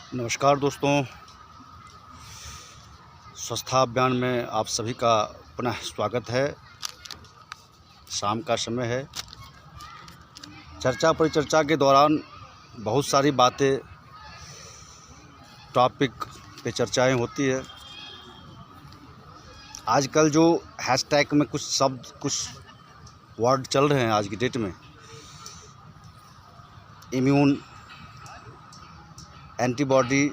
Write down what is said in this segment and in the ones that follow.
नमस्कार दोस्तों, स्वच्छता अभियान में आप सभी का पुनः स्वागत है। शाम का समय है। चर्चा परिचर्चा के दौरान बहुत सारी बातें, टॉपिक पे चर्चाएं होती है। आजकल जो हैशटैग में कुछ शब्द, कुछ वर्ड चल रहे हैं आज की डेट में, इम्यून, एंटीबॉडी,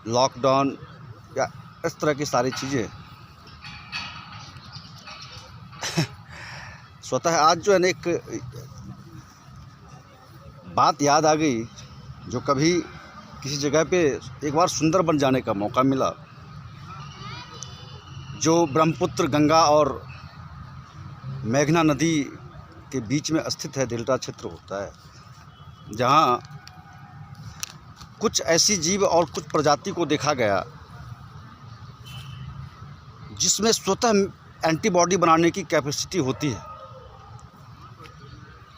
लॉकडाउन या इस तरह की सारी चीज़ें स्वतः आज जो है ना, एक बात याद आ गई जो कभी किसी जगह पे एक बार सुंदर बन जाने का मौका मिला। जो ब्रह्मपुत्र, गंगा और मेघना नदी के बीच में स्थित है, डेल्टा क्षेत्र होता है, जहाँ कुछ ऐसी जीव और कुछ प्रजाति को देखा गया जिसमें स्वतः एंटीबॉडी बनाने की कैपेसिटी होती है।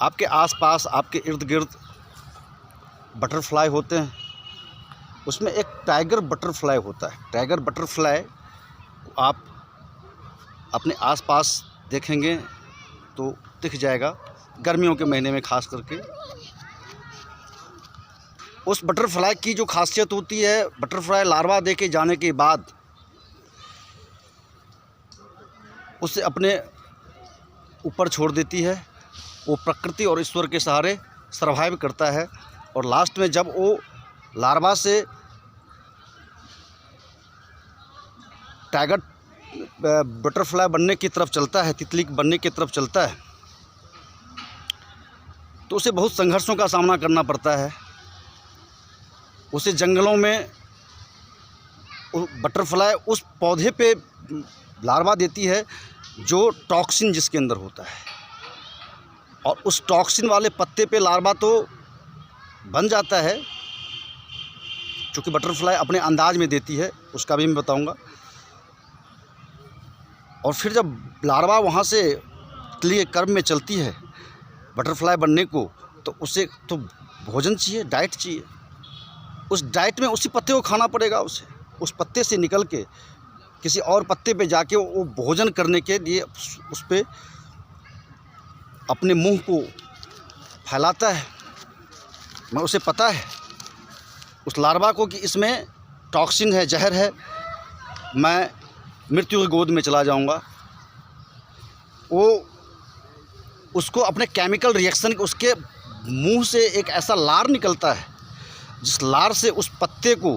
आपके आसपास, आपके इर्द गिर्द बटरफ्लाई होते हैं, उसमें एक टाइगर बटरफ्लाई होता है। टाइगर बटरफ्लाई आप अपने आसपास देखेंगे तो दिख जाएगा, गर्मियों के महीने में खास करके। उस बटरफ्लाई की जो खासियत होती है, बटरफ्लाई लार्वा दे के जाने के बाद उसे अपने ऊपर छोड़ देती है। वो प्रकृति और ईश्वर के सहारे सर्वाइव करता है और लास्ट में जब वो लार्वा से टाइगर बटरफ्लाई बनने की तरफ चलता है, तितली बनने की तरफ चलता है, तो उसे बहुत संघर्षों का सामना करना पड़ता है। उसे जंगलों में बटरफ्लाई उस पौधे पे लार्वा देती है जो टॉक्सिन जिसके अंदर होता है, और उस टॉक्सिन वाले पत्ते पे लार्वा तो बन जाता है, क्योंकि बटरफ्लाई अपने अंदाज में देती है, उसका भी मैं बताऊंगा। और फिर जब लार्वा वहाँ से तितली के कर्म में चलती है बटरफ्लाई बनने को, तो उसे तो भोजन चाहिए, डाइट चाहिए। उस डाइट में उसी पत्ते को खाना पड़ेगा। उसे उस पत्ते से निकल के किसी और पत्ते पे जाके वो भोजन करने के लिए उस पे अपने मुंह को फैलाता है। मैं उसे पता है उस लार्वा को कि इसमें टॉक्सिन है, जहर है, मैं मृत्यु की गोद में चला जाऊंगा। वो उसको अपने केमिकल रिएक्शन, उसके मुंह से एक ऐसा लार निकलता है जिस लार से उस पत्ते को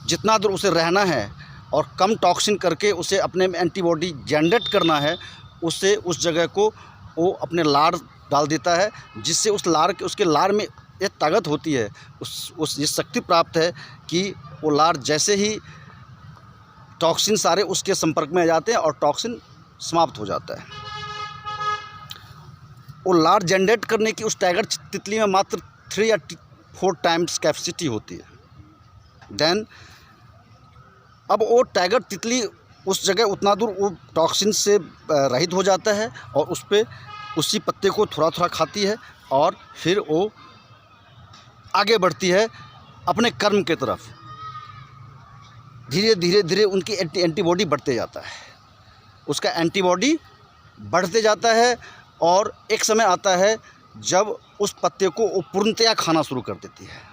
जितना दूर उसे रहना है और कम टॉक्सिन करके उसे अपने में एंटीबॉडी जनरेट करना है, उससे उस जगह को वो अपने लार डाल देता है, जिससे उस लार के, उसके लार में एक ताकत होती है, उस ये शक्ति प्राप्त है कि वो लार जैसे ही टॉक्सिन सारे उसके संपर्क में आ जाते हैं और टॉक्सिन समाप्त हो जाता है। वो लार जनरेट करने की उस टाइगर तितली में मात्र 3 या 4 टाइम्स कैपेसिटी होती है। देन अब वो टाइगर तितली उस जगह उतना दूर वो टॉक्सिन से रहित हो जाता है और उस पे उसी पत्ते को थोड़ा थोड़ा खाती है और फिर वो आगे बढ़ती है अपने कर्म के तरफ। धीरे धीरे धीरे उनकी एंटीबॉडी बढ़ते जाता है, उसका एंटीबॉडी बढ़ते जाता है और एक समय आता है जब उस पत्ते को वो पूर्णतया खाना शुरू कर देती है।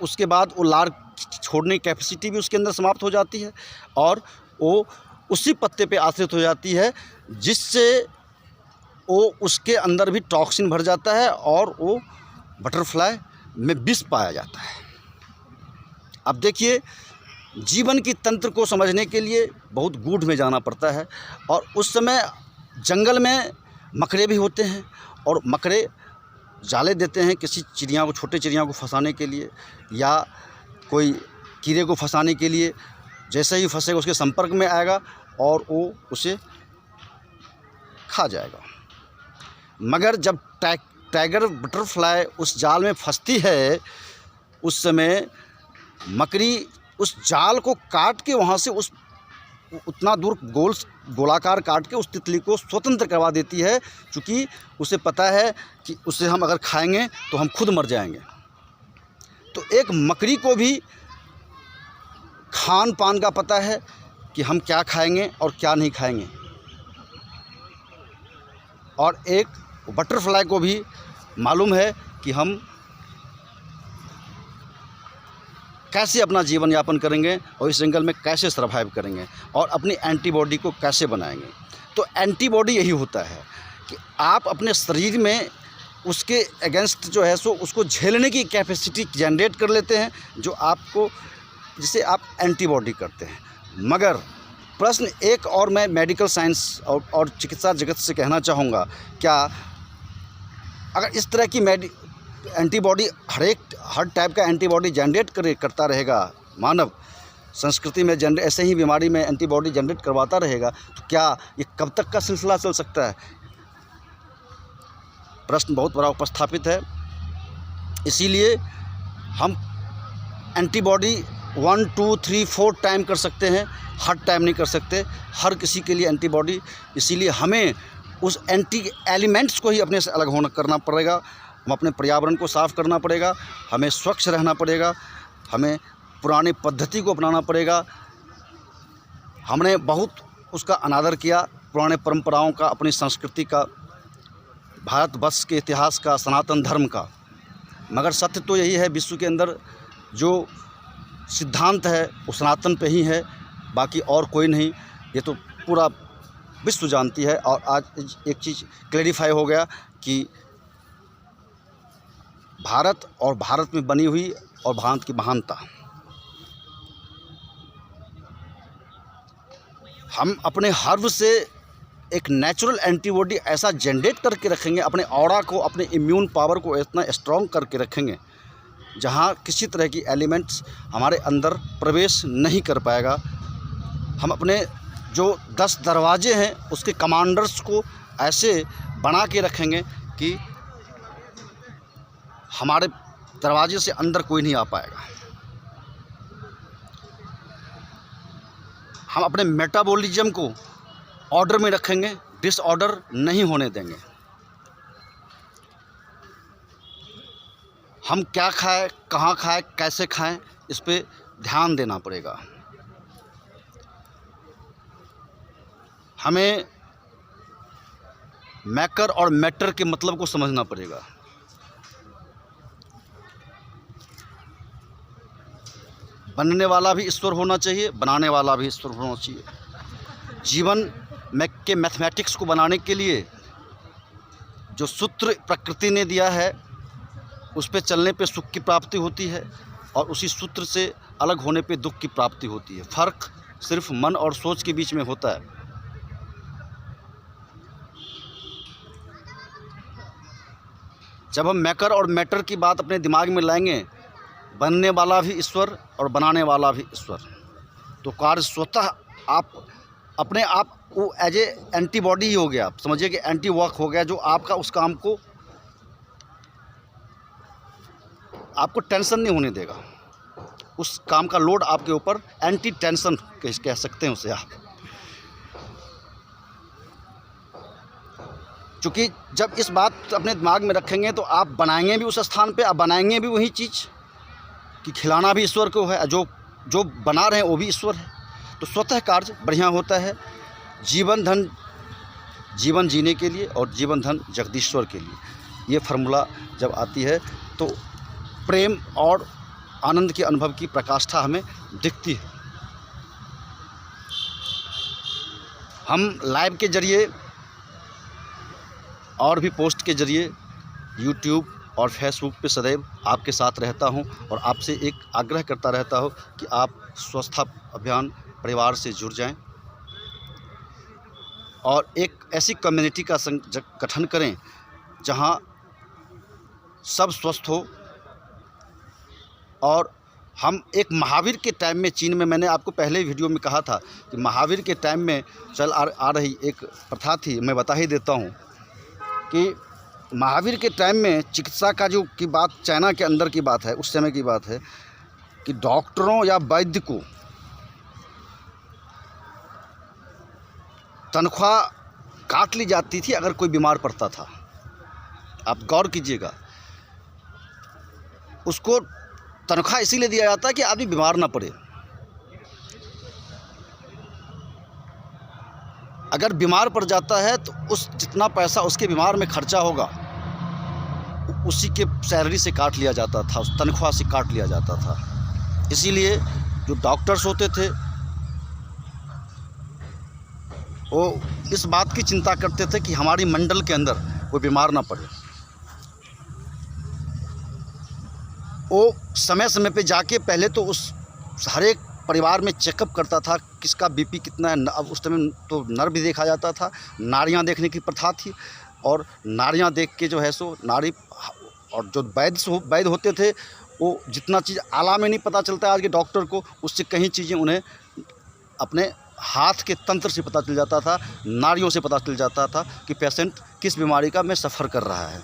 उसके बाद वो लार छोड़ने की कैपेसिटी भी उसके अंदर समाप्त हो जाती है और वो उसी पत्ते पे आश्रित हो जाती है, जिससे वो उसके अंदर भी टॉक्सिन भर जाता है और वो बटरफ्लाई में विष पाया जाता है। अब देखिए, जीवन की तंत्र को समझने के लिए बहुत गूढ़ में जाना पड़ता है। और उस समय जंगल में मकड़े भी होते हैं और मकड़े जाले देते हैं किसी चिड़िया को, छोटे चिड़िया को फंसाने के लिए या कोई कीड़े को फंसाने के लिए। जैसे ही फंसेगा उसके संपर्क में आएगा और वो उसे खा जाएगा। मगर जब टाइगर बटरफ्लाई उस जाल में फंसती है, उस समय मकड़ी उस जाल को काट के वहाँ से उतना दूर गोल गोलाकार काट के उस तितली को स्वतंत्र करवा देती है, क्योंकि उसे पता है कि उसे हम अगर खाएंगे तो हम खुद मर जाएंगे। तो एक मकड़ी को भी खान पान का पता है कि हम क्या खाएंगे और क्या नहीं खाएंगे, और एक बटरफ्लाई को भी मालूम है कि हम कैसे अपना जीवन यापन करेंगे और इस जंगल में कैसे सर्वाइव करेंगे और अपनी एंटीबॉडी को कैसे बनाएंगे। तो एंटीबॉडी यही होता है कि आप अपने शरीर में उसके अगेंस्ट जो है सो उसको झेलने की कैपेसिटी जनरेट कर लेते हैं, जो आपको, जिसे आप एंटीबॉडी करते हैं। मगर प्रश्न एक और मैं मेडिकल साइंस और चिकित्सा जगत से कहना चाहूँगा, क्या अगर इस तरह की एंटीबॉडी हर टाइप का एंटीबॉडी जनरेट करता रहेगा, मानव संस्कृति में ऐसे ही बीमारी में एंटीबॉडी जनरेट करवाता रहेगा, तो क्या ये कब तक का सिलसिला चल सकता है? प्रश्न बहुत बड़ा उपस्थापित है। इसीलिए हम एंटीबॉडी 1, 2, 3, 4 टाइम कर सकते हैं, हर टाइम नहीं कर सकते। हर किसी के लिए एंटीबॉडी, इसीलिए हमें उस एंटी एलिमेंट्स को ही अपने से अलग करना पड़ेगा। हम अपने पर्यावरण को साफ़ करना पड़ेगा, हमें स्वच्छ रहना पड़ेगा, हमें पुरानी पद्धति को अपनाना पड़ेगा। हमने बहुत उसका अनादर किया, पुराने परंपराओं का, अपनी संस्कृति का, भारतवर्ष के इतिहास का, सनातन धर्म का। मगर सत्य तो यही है, विश्व के अंदर जो सिद्धांत है वो सनातन पे ही है, बाकी और कोई नहीं। ये तो पूरा विश्व जानती है। और आज एक चीज़ क्लैरिफाई हो गया कि भारत और भारत में बनी हुई और भारत की महानता, हम अपने हर्ब से एक नेचुरल एंटीबॉडी ऐसा जनरेट करके रखेंगे, अपने ऑरा को, अपने इम्यून पावर को इतना स्ट्रॉन्ग करके रखेंगे जहाँ किसी तरह की एलिमेंट्स हमारे अंदर प्रवेश नहीं कर पाएगा। हम अपने जो 10 दरवाजे हैं उसके कमांडर्स को ऐसे बना के रखेंगे कि हमारे दरवाजे से अंदर कोई नहीं आ पाएगा। हम अपने मेटाबॉलिज्म को ऑर्डर में रखेंगे, डिसऑर्डर नहीं होने देंगे। हम क्या खाएं, कहाँ खाएं, कैसे खाएं, इस पे ध्यान देना पड़ेगा। हमें मैकर और मैटर के मतलब को समझना पड़ेगा। बनने वाला भी ईश्वर होना चाहिए, बनाने वाला भी ईश्वर होना चाहिए। जीवन के मैथमेटिक्स को बनाने के लिए जो सूत्र प्रकृति ने दिया है उस पे चलने पे सुख की प्राप्ति होती है, और उसी सूत्र से अलग होने पे दुख की प्राप्ति होती है। फ़र्क सिर्फ मन और सोच के बीच में होता है। जब हम मैकर और मैटर की बात अपने दिमाग में लाएंगे, बनने वाला भी ईश्वर और बनाने वाला भी ईश्वर, तो कार्य स्वतः आप अपने आप वो एज ए एंटीबॉडी ही हो गया। आप समझिए कि एंटी वर्क हो गया, जो आपका उस काम को आपको टेंशन नहीं होने देगा। उस काम का लोड आपके ऊपर एंटी टेंशन कह सकते हैं उसे आप। क्योंकि जब इस बात अपने दिमाग में रखेंगे तो आप बनाएंगे भी उस स्थान पे, आप बनाएंगे भी वही चीज़ कि खिलाना भी ईश्वर को है, जो बना रहे हैं वो भी ईश्वर है। तो स्वतः कार्य बढ़िया होता है। जीवन जीने के लिए और जीवन धन जगदीश्वर के लिए, ये फार्मूला जब आती है तो प्रेम और आनंद के अनुभव की प्रकाष्ठा हमें दिखती है। हम लाइव के जरिए और भी पोस्ट के जरिए यूट्यूब और फेसबुक पे सदैव आपके साथ रहता हूं, और आपसे एक आग्रह करता रहता हूं कि आप स्वस्थता अभियान परिवार से जुड़ जाएं और एक ऐसी कम्युनिटी का गठन करें जहां सब स्वस्थ हो। और हम एक महावीर के टाइम में, चीन में, मैंने आपको पहले वीडियो में कहा था कि महावीर के टाइम में आ रही एक प्रथा थी। मैं बता ही देता हूं कि महावीर के टाइम में चिकित्सा का जो की बात चाइना के अंदर की बात है, उस समय की बात है कि डॉक्टरों या वैद्य को तनख्वाह काट ली जाती थी अगर कोई बीमार पड़ता था। आप गौर कीजिएगा, उसको तनख्वाह इसीलिए दिया जाता है कि आदमी बीमार ना पड़े। अगर बीमार पड़ जाता है तो उस जितना पैसा उसके बीमार में खर्चा होगा उसी के सैलरी से काट लिया जाता था, उस तनख्वाह से काट लिया जाता था। इसीलिए जो डॉक्टर्स होते थे वो इस बात की चिंता करते थे कि हमारी मंडल के अंदर कोई बीमार ना पड़े। वो समय समय पे जाके पहले तो उस हर एक परिवार में चेकअप करता था किसका बीपी कितना है। अब उस टाइम तो नर भी देखा जाता था, नारियां देखने की प्रथा थी, और नारियां देख के जो है सो नारी, और जो वैद्य होते थे वो जितना चीज़ आला में नहीं पता चलता है आज के डॉक्टर को, उससे कहीं चीज़ें उन्हें अपने हाथ के तंत्र से पता चल जाता था, नाड़ियों से पता चल जाता था कि पेशेंट किस बीमारी का में सफ़र कर रहा है,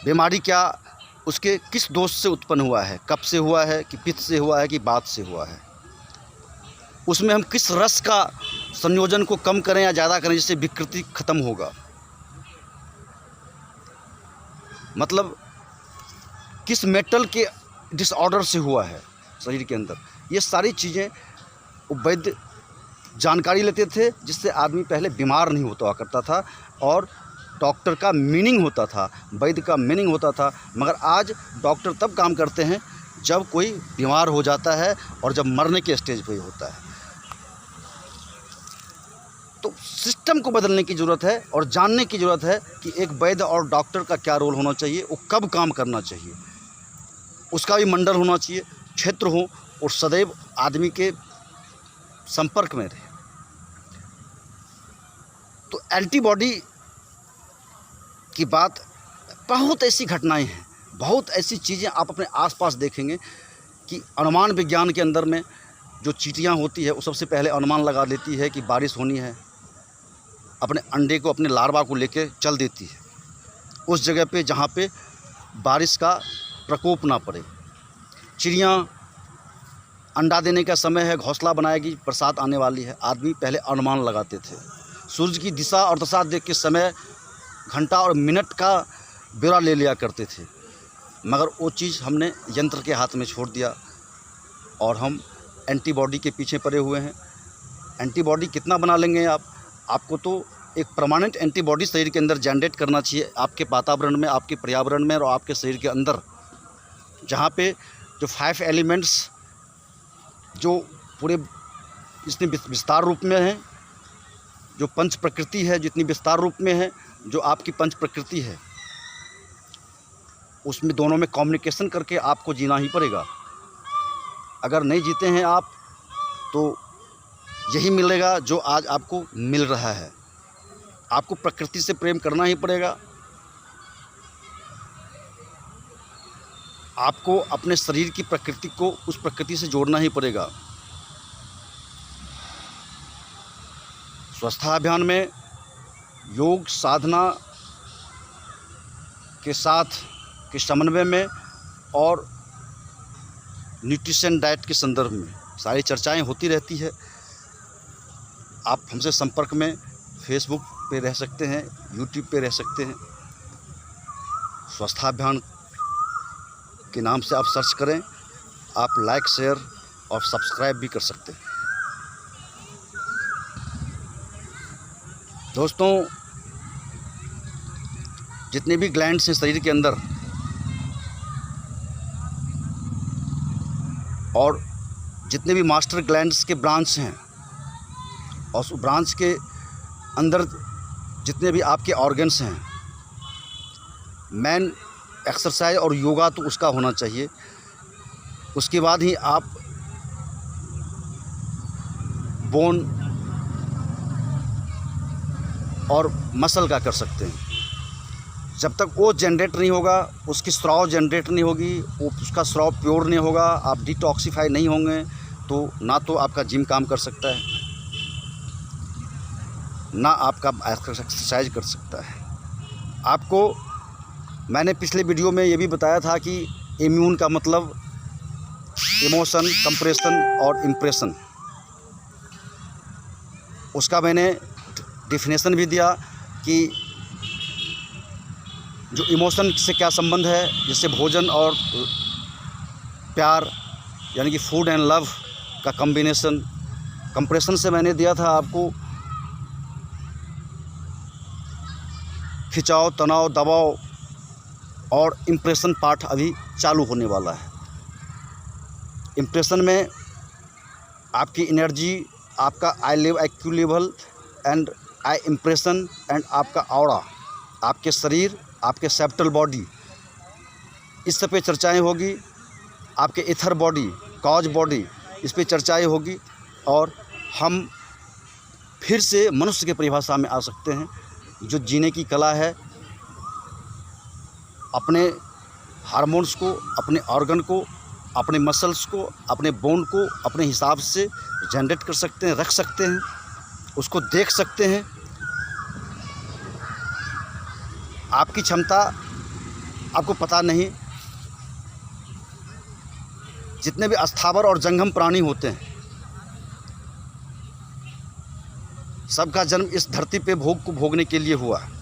बीमारी क्या उसके किस दोष से उत्पन्न हुआ है, कब से हुआ है, कि पित्त से हुआ है कि वात से हुआ है, उसमें हम किस रस का संयोजन को कम करें या ज़्यादा करें जिससे विकृति ख़त्म होगा, मतलब किस मेटल के डिसऑर्डर से हुआ है शरीर के अंदर। ये सारी चीज़ें वैद्य जानकारी लेते थे, जिससे आदमी पहले बीमार नहीं होता करता था और डॉक्टर का मीनिंग होता था, वैद्य का मीनिंग होता था। मगर आज डॉक्टर तब काम करते हैं जब कोई बीमार हो जाता है और जब मरने के स्टेज पे होता है। तो सिस्टम को बदलने की ज़रूरत है और जानने की ज़रूरत है कि एक वैद्य और डॉक्टर का क्या रोल होना चाहिए, वो कब काम करना चाहिए, उसका भी मंडल होना चाहिए, क्षेत्र हो, और सदैव आदमी के संपर्क में रहे। तो एंटीबॉडी की बात, बहुत ऐसी घटनाएं हैं, बहुत ऐसी चीज़ें आप अपने आसपास देखेंगे कि अनुमान विज्ञान के अंदर में जो चींटियां होती है वो सबसे पहले अनुमान लगा लेती है कि बारिश होनी है, अपने अंडे को, अपने लार्वा को लेके चल देती है उस जगह पे जहाँ पे बारिश का प्रकोप ना पड़े। चिड़ियाँ अंडा देने का समय है, घोंसला बनाएगी, बरसात आने वाली है, आदमी पहले अनुमान लगाते थे। सूरज की दिशा और दशा देख के समय, घंटा और मिनट का ब्यौरा ले लिया करते थे। मगर वो चीज़ हमने यंत्र के हाथ में छोड़ दिया और हम एंटीबॉडी के पीछे पड़े हुए हैं। एंटीबॉडी कितना बना लेंगे आप? आपको तो एक परमानेंट एंटीबॉडी शरीर के अंदर जनरेट करना चाहिए, आपके वातावरण में, आपके पर्यावरण में और आपके शरीर के अंदर, जहाँ पे जो 5 एलिमेंट्स जो पूरे जितने विस्तार रूप में हैं, जो पंच प्रकृति है जितनी विस्तार रूप में है, जो आपकी पंच प्रकृति है, उसमें दोनों में कम्युनिकेशन करके आपको जीना ही पड़ेगा। अगर नहीं जीते हैं आप तो यही मिलेगा जो आज आपको मिल रहा है। आपको प्रकृति से प्रेम करना ही पड़ेगा, आपको अपने शरीर की प्रकृति को उस प्रकृति से जोड़ना ही पड़ेगा। स्वस्थता अभियान में योग साधना के साथ के समन्वय में और न्यूट्रिशन डाइट के संदर्भ में सारी चर्चाएं होती रहती है। आप हमसे संपर्क में फेसबुक पे रह सकते हैं, यूट्यूब पे रह सकते हैं। स्वस्थता अभियान के नाम से आप सर्च करें, आप लाइक, शेयर और सब्सक्राइब भी कर सकते हैं। दोस्तों, जितने भी ग्लैंड्स हैं शरीर के अंदर और जितने भी मास्टर ग्लैंड्स के ब्रांच हैं और उस ब्रांच के अंदर जितने भी आपके ऑर्गन्स हैं, मेन एक्सरसाइज और योगा तो उसका होना चाहिए। उसके बाद ही आप बोन और मसल का कर सकते हैं। जब तक वो जनरेट नहीं होगा, उसकी स्राव जनरेट नहीं होगी, उसका स्राव प्योर नहीं होगा, आप डिटॉक्सिफाई नहीं होंगे, तो ना तो आपका जिम काम कर सकता है, ना आपका एक्सरसाइज कर सकता है। आपको मैंने पिछले वीडियो में ये भी बताया था कि इम्यून का मतलब इमोशन, कंप्रेशन और इम्प्रेशन। उसका मैंने डिफिनेशन भी दिया कि जो इमोशन से क्या संबंध है, जैसे भोजन और प्यार, यानी कि फूड एंड लव का कंप्रेशन से मैंने दिया था आपको खिंचाव, तनाव, दबाव, और इम्प्रेशन पार्ट अभी चालू होने वाला है। इम्प्रेशन में आपकी एनर्जी, आपका IQ level and I impression and आपका ऑरा, आपके शरीर, आपके सेप्टल बॉडी, इस सब पे चर्चाएं होगी। आपके इथर बॉडी, कॉज बॉडी, इस पे चर्चाएं होगी और हम फिर से मनुष्य की परिभाषा में आ सकते हैं। जो जीने की कला है, अपने हार्मोन्स को, अपने ऑर्गन को, अपने मसल्स को, अपने बोन को अपने हिसाब से जनरेट कर सकते हैं, रख सकते हैं, उसको देख सकते हैं। आपकी क्षमता आपको पता नहीं। जितने भी अस्थावर और जंगम प्राणी होते हैं, सबका जन्म इस धरती पे भोग को भोगने के लिए हुआ है।